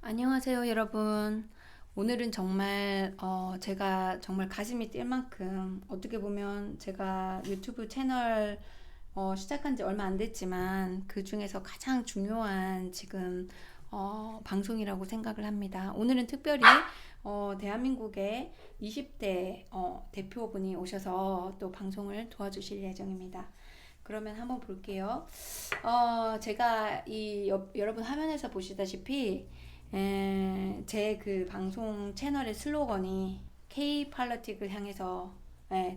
안녕하세요, 여러분. 오늘은 정말 제가 정말 가슴이 뛸 만큼 어떻게 보면 제가 유튜브 채널 시작한 지 얼마 안 됐지만 그 중에서 가장 중요한 지금 방송이라고 생각을 합니다. 오늘은 특별히 대한민국의 20대 대표분이 오셔서 또 방송을 도와주실 예정입니다. 그러면 한번 볼게요. 제가 여러분 화면에서 보시다시피 제 그 방송 채널의 슬로건이 K-폴리틱을 향해서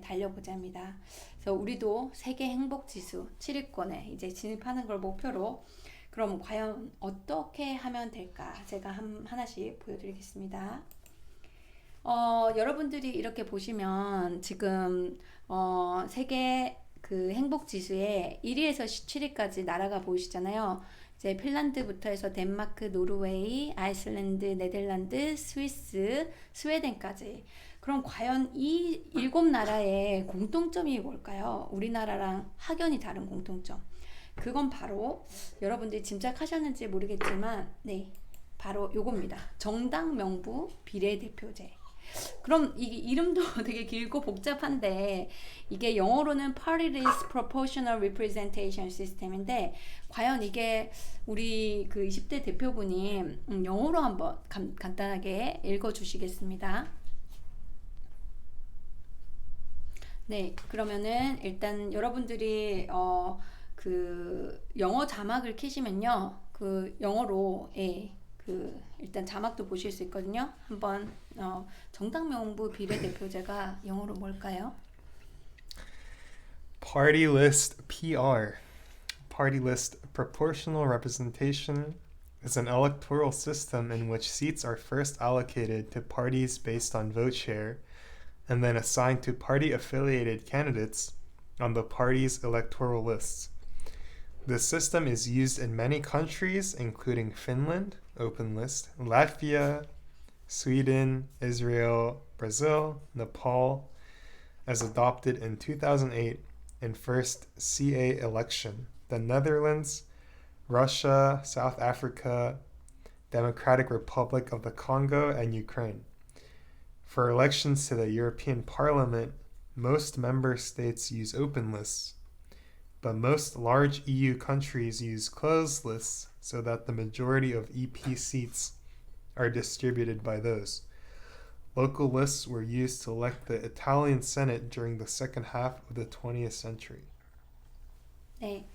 달려보자입니다. 그래서 우리도 세계 행복 지수 7위권에 이제 진입하는 걸 목표로 그럼 과연 어떻게 하면 될까? 제가 하나씩 보여드리겠습니다. 여러분들이 이렇게 보시면 지금 세계 그 행복 지수에 1위에서 17위까지 나라가 보이시잖아요. 이제 핀란드부터 해서 덴마크, 노르웨이, 아이슬란드, 네덜란드, 스위스, 스웨덴까지. 그럼 과연 이 7나라의 공통점이 뭘까요? 우리나라랑 확연히 다른 공통점. 그건 바로 여러분들이 짐작하셨는지 모르겠지만 네, 바로 요겁니다. 정당 명부 비례대표제. 그럼 이 이름도 되게 길고 복잡한데 이게 영어로는 Party List Proportional Representation System인데 과연 이게 우리 그 20대 대표분이 영어로 한번 간단하게 읽어주시겠습니다. 네, 그러면은 일단 여러분들이 그 영어 자막을 키시면요, 그 영어로 그 일단 자막도 보실 수 있거든요. 한번 정당 명부 비례대표제가 영어로 뭘까요? Party list PR. Party list proportional representation is an electoral system in which seats are first allocated to parties based on vote share and then assigned to party affiliated candidates on the party's electoral lists. This system is used in many countries, including Finland, open list, Latvia, Sweden, Israel, Brazil, Nepal, as adopted in 2008 in first CA election, the Netherlands, Russia, South Africa, Democratic Republic of the Congo, and Ukraine. For elections to the European Parliament, most member states use open lists, but most large EU countries use closed lists so that the majority of EP seats are distributed by those. Local lists were used to elect the Italian Senate during the second half of the 20th century. 네,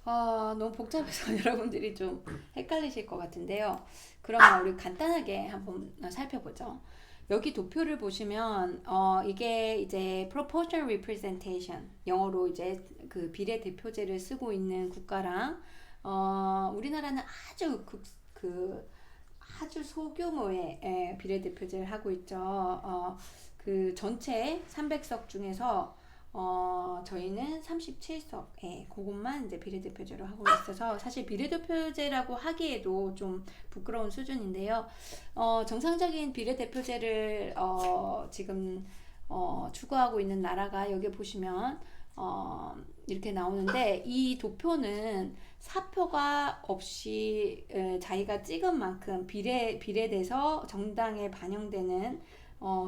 너무 복잡해서 여러분들이 좀 헷갈리실 것 같은데요. 그러면 우리 간단하게 한번 살펴보죠. 여기 도표를 보시면 이게 이제 proportional representation, 영어로 이제 그 비례대표제를 쓰고 있는 국가랑 우리나라는 아주 소규모의 비례대표제를 하고 있죠. 그 전체 300석 중에서 저희는 37석, 그것만 이제 비례대표제로 하고 있어서 사실 비례대표제라고 하기에도 좀 부끄러운 수준인데요. 정상적인 비례대표제를 지금 추구하고 있는 나라가 여기 보시면 이렇게 나오는데 이 도표는 사표가 없이 자기가 찍은 만큼 비례돼서 정당에 반영되는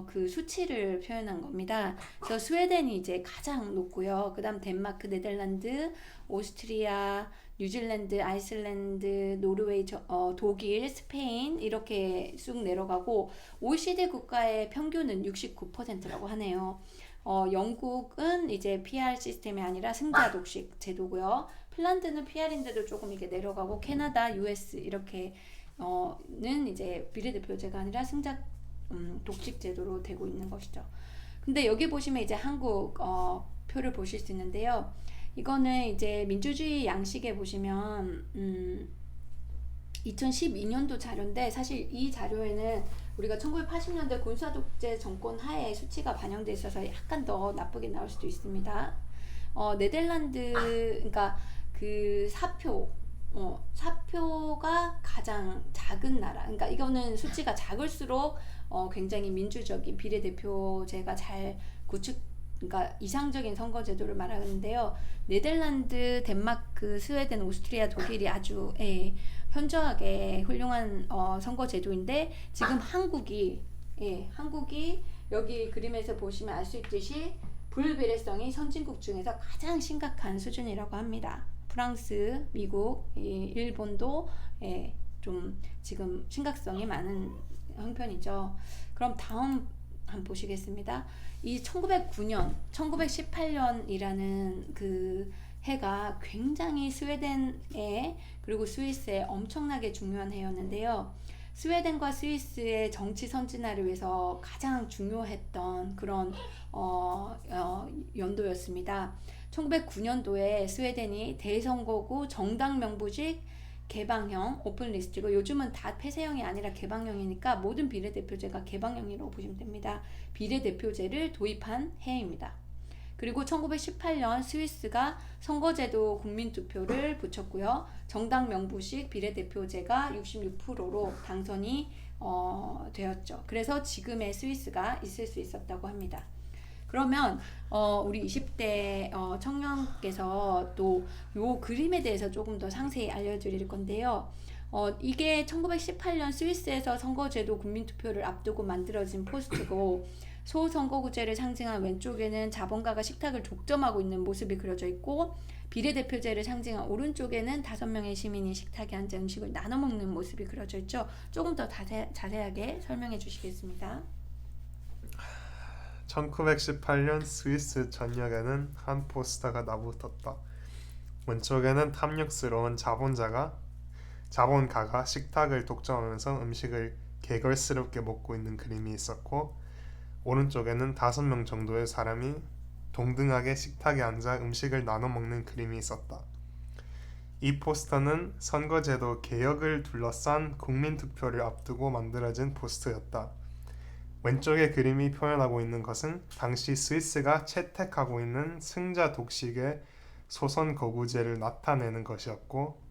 그 수치를 표현한 겁니다. 그래서 스웨덴이 이제 가장 높고요. 그 다음 덴마크, 네덜란드, 오스트리아, 뉴질랜드, 아이슬란드, 노르웨이, 독일, 스페인 이렇게 쑥 내려가고 OECD 국가의 평균은 69%라고 하네요. 영국은 이제 PR 시스템이 아니라 승자 독식 제도고요. 핀란드는 PR인데도 조금 이게 내려가고 캐나다, US 이렇게 는 이제 비례대표제가 아니라 승자 독식 제도로 되고 있는 것이죠. 근데 여기 보시면 이제 한국 표를 보실 수 있는데요. 이거는 이제 민주주의 양식에 보시면 2012년도 자료인데 사실 이 자료에는 우리가 1980년대 군사독재 정권 하에 수치가 반영돼 있어서 약간 더 나쁘게 나올 수도 있습니다. 네덜란드 그러니까 그 사표가 가장 작은 나라. 그러니까 이거는 수치가 작을수록 굉장히 민주적인 비례대표제가 잘 그러니까 이상적인 선거제도를 말하는데요. 네덜란드, 덴마크, 스웨덴, 오스트리아, 독일이 아주 현저하게 훌륭한 선거 제도인데 지금 한국이 여기 그림에서 보시면 알 수 있듯이 불비례성이 선진국 중에서 가장 심각한 수준이라고 합니다. 프랑스, 미국, 일본도 좀 지금 심각성이 많은 형편이죠. 그럼 다음 한번 보시겠습니다. 이 1909년, 1918년이라는 그 해가 굉장히 스웨덴에 그리고 스위스에 엄청나게 중요한 해였는데요. 스웨덴과 스위스의 정치 선진화를 위해서 가장 중요했던 그런 연도였습니다. 1909년도에 스웨덴이 대선거구 정당 명부직 개방형 오픈리스트고 요즘은 다 폐쇄형이 아니라 개방형이니까 모든 비례대표제가 개방형이라고 보시면 됩니다. 비례대표제를 도입한 해입니다. 그리고 1918년 스위스가 선거제도 국민투표를 붙였고요. 정당 명부식 비례대표제가 66%로 당선이 되었죠. 그래서 지금의 스위스가 있을 수 있었다고 합니다. 그러면 우리 20대 청년께서 또 요 그림에 대해서 조금 더 상세히 알려드릴 건데요. 이게 1918년 스위스에서 선거제도 국민투표를 앞두고 만들어진 포스트고 소선거구제를 상징한 왼쪽에는 자본가가 식탁을 독점하고 있는 모습이 그려져 있고 비례대표제를 상징한 오른쪽에는 5명의 시민이 식탁에 앉아 음식을 나눠 먹는 모습이 그려져 있죠. 조금 더 자세하게 설명해 주시겠습니다. 1918년 스위스 전역에는 한 포스터가 나붙었다. 왼쪽에는 탐욕스러운 자본가가 식탁을 독점하면서 음식을 개걸스럽게 먹고 있는 그림이 있었고 오른쪽에는 5명 정도의 사람이 동등하게 식탁에 앉아 음식을 나눠 먹는 그림이 있었다. 이 포스터는 선거제도 개혁을 둘러싼 국민투표를 앞두고 만들어진 포스터였다. 왼쪽의 그림이 표현하고 있는 것은 당시 스위스가 채택하고 있는 승자 독식의 소선거구제를 나타내는 것이었고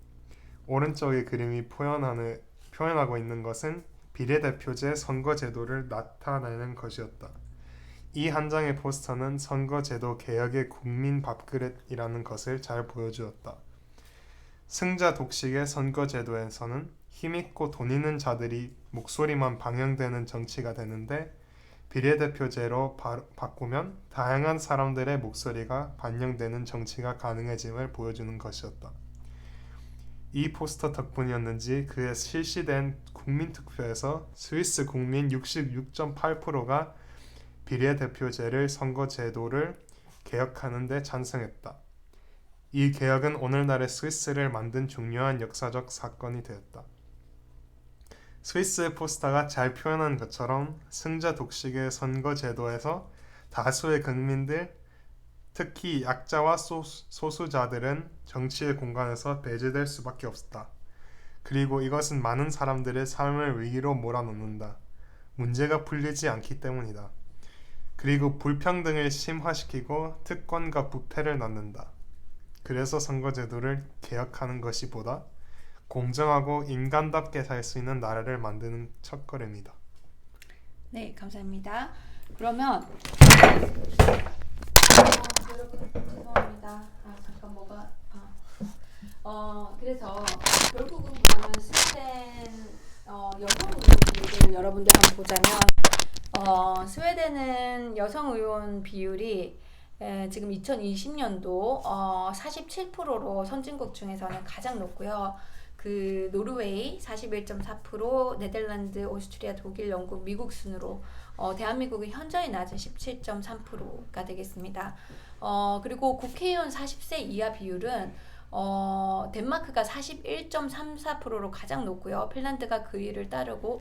오른쪽의 그림이 표현하고 있는 것은 비례대표제 선거제도를 나타내는 것이었다. 이 한 장의 포스터는 선거제도 개혁의 국민 밥그릇이라는 것을 잘 보여주었다. 승자 독식의 선거제도에서는 힘있고 돈 있는 자들이 목소리만 방영되는 정치가 되는데 비례대표제로 바꾸면 다양한 사람들의 목소리가 반영되는 정치가 가능해짐을 보여주는 것이었다. 이 포스터 덕분이었는지 그해 실시된 국민투표에서 스위스 국민 66.8%가 비례대표제를 선거제도를 개혁하는 데 찬성했다. 이 개혁은 오늘날의 스위스를 만든 중요한 역사적 사건이 되었다. 스위스의 포스터가 잘 표현한 것처럼 승자 독식의 선거제도에서 다수의 국민들, 특히 약자와 소수자들은 정치의 공간에서 배제될 수밖에 없었다. 그리고 이것은 많은 사람들의 삶을 위기로 몰아넣는다. 문제가 풀리지 않기 때문이다. 그리고 불평등을 심화시키고 특권과 부패를 낳는다. 그래서 선거제도를 개혁하는 것이 보다 공정하고 인간답게 살 수 있는 나라를 만드는 첫걸음이다. 네, 감사합니다. 그러면 여러분 죄송합니다. 잠깐 그래서 결국은 그러면 스웨덴 여성 의원 비율을 여러분들 한번 보자면 스웨덴은 여성 의원 비율이 지금 2020년도 47%로 선진국 중에서는 가장 높고요. 그 노르웨이 41.4%, 네덜란드, 오스트리아, 독일, 영국, 미국 순으로 대한민국이 현저히 낮은 17.3%가 되겠습니다. 그리고 국회의원 40세 이하 비율은 덴마크가 41.34%로 가장 높고요. 핀란드가 그 뒤를 따르고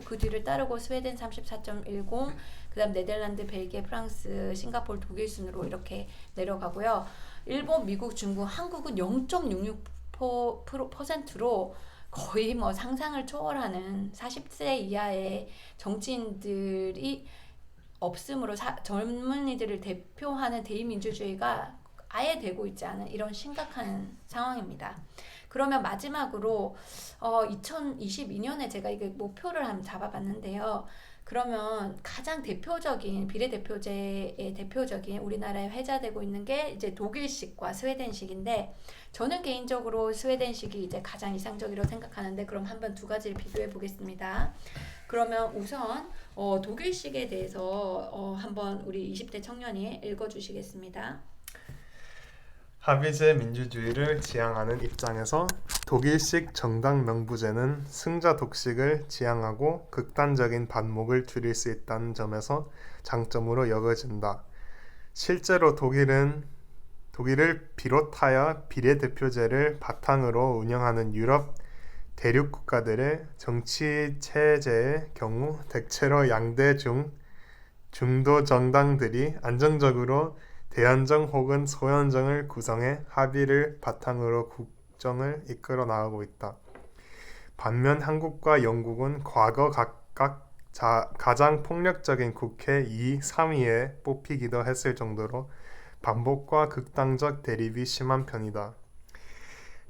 스웨덴 34.10, 그다음 네덜란드, 벨기에, 프랑스, 싱가포르, 독일 순으로 이렇게 내려가고요. 일본, 미국, 중국, 한국은 0.66%로 거의 뭐 상상을 초월하는 40세 이하의 정치인들이 없으므로 젊은이들을 대표하는 대의민주주의가 아예 되고 있지 않은 이런 심각한 상황입니다. 그러면 마지막으로 2022년에 제가 이게 목표를 한번 잡아봤는데요. 그러면 가장 대표적인 비례대표제의 대표적인 우리나라에 회자되고 있는 게 이제 독일식과 스웨덴식인데 저는 개인적으로 스웨덴식이 이제 가장 이상적이라고 생각하는데 그럼 한번 두 가지를 비교해 보겠습니다. 그러면 우선 독일식에 대해서 한번 우리 20대 청년이 읽어주시겠습니다. 합의제 민주주의를 지향하는 입장에서 독일식 정당 명부제는 승자 독식을 지향하고 극단적인 반목을 줄일 수 있다는 점에서 장점으로 여겨진다. 실제로 독일을 비롯하여 비례대표제를 바탕으로 운영하는 유럽 대륙 국가들의 정치 체제의 경우 대체로 양대 중도 정당들이 안정적으로 대연정 혹은 소연정을 구성해 합의를 바탕으로 국정을 이끌어 나가고 있다. 반면 한국과 영국은 과거 각각 가장 폭력적인 국회 2, 3위에 뽑히기도 했을 정도로 반복과 극단적 대립이 심한 편이다.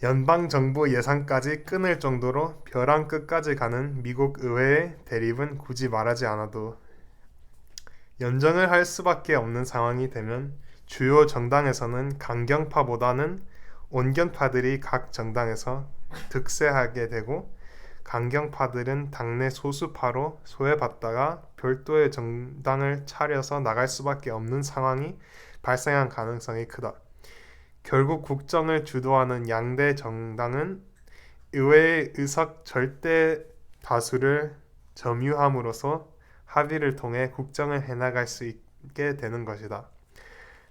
연방정부 예산까지 끊을 정도로 벼랑 끝까지 가는 미국 의회의 대립은 굳이 말하지 않아도 연정을 할 수밖에 없는 상황이 되면 주요 정당에서는 강경파보다는 온건파들이 각 정당에서 득세하게 되고 강경파들은 당내 소수파로 소외받다가 별도의 정당을 차려서 나갈 수밖에 없는 상황이 발생할 가능성이 크다. 결국 국정을 주도하는 양대 정당은 의회의 의석 절대 다수를 점유함으로써 합의를 통해 국정을 해나갈 수 있게 되는 것이다.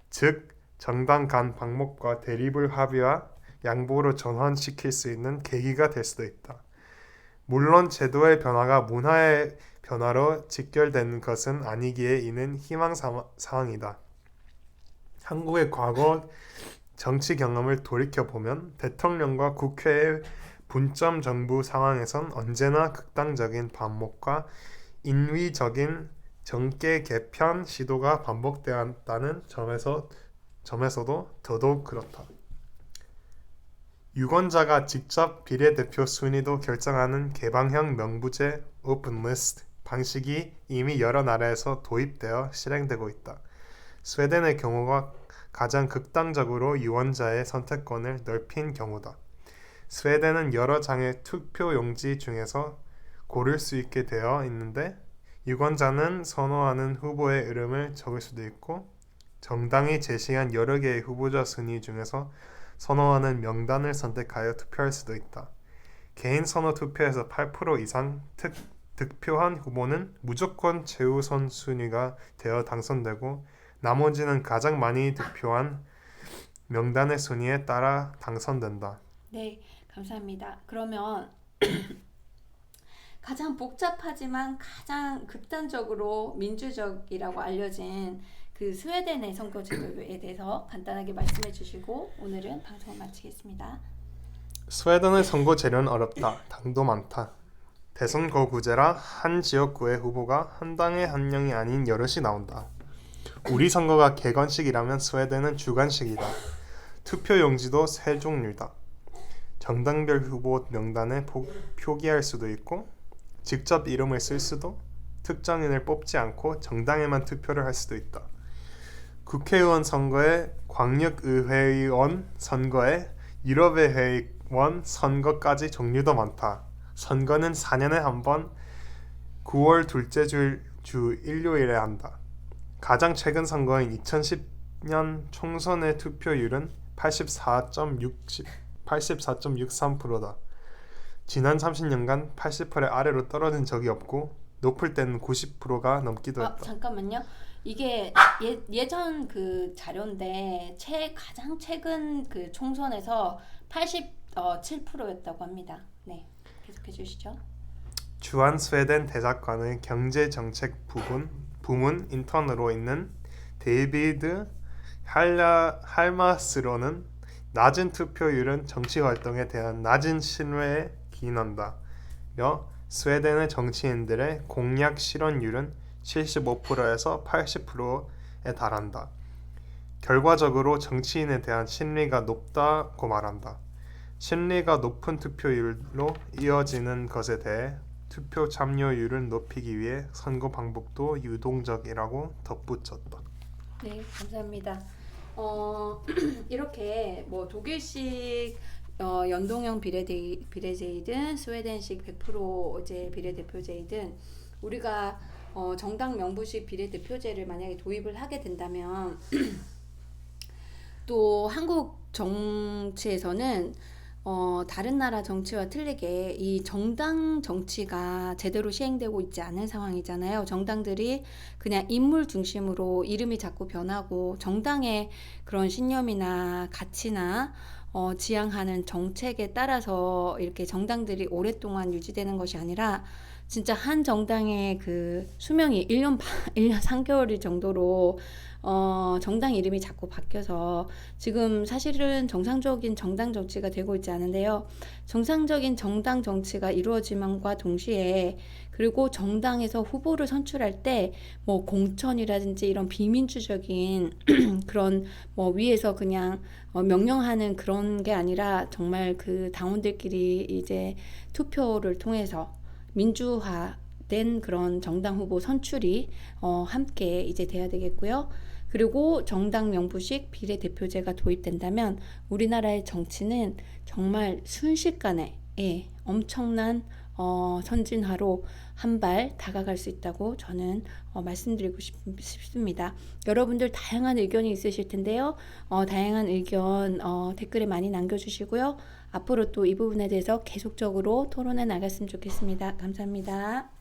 즉, 정당 간 반목과 대립을 합의와 양보로 전환시킬 수 있는 계기가 될 수도 있다. 물론 제도의 변화가 문화의 변화로 직결되는 것은 아니기에 이는 희망사항이다. 한국의 과거 정치 경험을 돌이켜보면 대통령과 국회의 분점 정부 상황에선 언제나 극단적인 반목과 인위적인 정계 개편 시도가 반복되었다는 점에서도 더더욱 그렇다. 유권자가 직접 비례대표 순위도 결정하는 개방형 명부제 오픈리스트 방식이 이미 여러 나라에서 도입되어 실행되고 있다. 스웨덴의 경우가 가장 극단적으로 유권자의 선택권을 넓힌 경우다. 스웨덴은 여러 장의 투표용지 중에서 고를 수 있게 되어 있는데 유권자는 선호하는 후보의 이름을 적을 수도 있고 정당이 제시한 여러 개의 후보자 순위 중에서 선호하는 명단을 선택하여 투표할 수도 있다. 개인 선호 투표에서 8% 이상 득표한 후보는 무조건 최우선 순위가 되어 당선되고 나머지는 가장 많이 득표한 명단의 순위에 따라 당선된다. 네, 감사합니다. 그러면 가장 복잡하지만 가장 극단적으로 민주적이라고 알려진 그 스웨덴의 선거제도에 대해서 간단하게 말씀해 주시고 오늘은 방송을 마치겠습니다. 스웨덴의 선거제도는 어렵다. 당도 많다. 대선 거구제라 한 지역구의 후보가 한 당의 한 명이 아닌 여럿이 나온다. 우리 선거가 개건식이라면 스웨덴은 주관식이다. 투표용지도 세 종류다. 정당별 후보 명단에 표기할 수도 있고 직접 이름을 쓸 수도 특정인을 뽑지 않고 정당에만 투표를 할 수도 있다. 국회의원 선거에 광역의회의원 선거에 유럽의회의원 선거까지 종류도 많다. 선거는 4년에 한 번 9월 둘째 주 일요일에 한다. 가장 최근 선거인 2010년 총선의 투표율은 84.63%다. 지난 30년간 80% 아래로 떨어진 적이 없고 높을 때는 90%가 넘기도 했다. 잠깐만요. 이게 예전 그 자료인데 가장 최근 그 총선에서 87%였다고 합니다. 네, 계속해 주시죠. 주한 스웨덴 대사관의 경제정책 부문 인턴으로 있는 데이비드 할마스로는 낮은 투표율은 정치활동에 대한 낮은 신뢰에 기인한다며 스웨덴의 정치인들의 공약 실현율은 75%에서 80%에 달한다. 결과적으로 정치인에 대한 신뢰가 높다고 말한다. 심리가 높은 투표율로 이어지는 것에 대해 투표 참여율을 높이기 위해 선거 방법도 유동적이라고 덧붙였다. 네, 감사합니다. 이렇게 뭐 독일식 연동형 비례제이든 스웨덴식 100% 이제 비례대표제이든 우리가 정당 명부식 비례대표제를 만약에 도입을 하게 된다면 또 한국 정치에서는 다른 나라 정치와 틀리게 이 정당 정치가 제대로 시행되고 있지 않은 상황이잖아요. 정당들이 그냥 인물 중심으로 이름이 자꾸 변하고 정당의 그런 신념이나 가치나 지향하는 정책에 따라서 이렇게 정당들이 오랫동안 유지되는 것이 아니라 진짜 한 정당의 그 수명이 1년 3개월 정도로 정당 이름이 자꾸 바뀌어서 지금 사실은 정상적인 정당 정치가 되고 있지 않은데요. 정상적인 정당 정치가 이루어짐과 동시에 그리고 정당에서 후보를 선출할 때 뭐 공천이라든지 이런 비민주적인 그런 뭐 위에서 그냥 명령하는 그런 게 아니라 정말 그 당원들끼리 이제 투표를 통해서 민주화된 그런 정당 후보 선출이 함께 이제 돼야 되겠고요. 그리고 정당 명부식 비례대표제가 도입된다면 우리나라의 정치는 정말 순식간에 엄청난 선진화로 한 발 다가갈 수 있다고 저는 말씀드리고 싶습니다. 여러분들 다양한 의견이 있으실 텐데요. 다양한 의견 댓글에 많이 남겨주시고요. 앞으로 또 이 부분에 대해서 계속적으로 토론해 나갔으면 좋겠습니다. 감사합니다.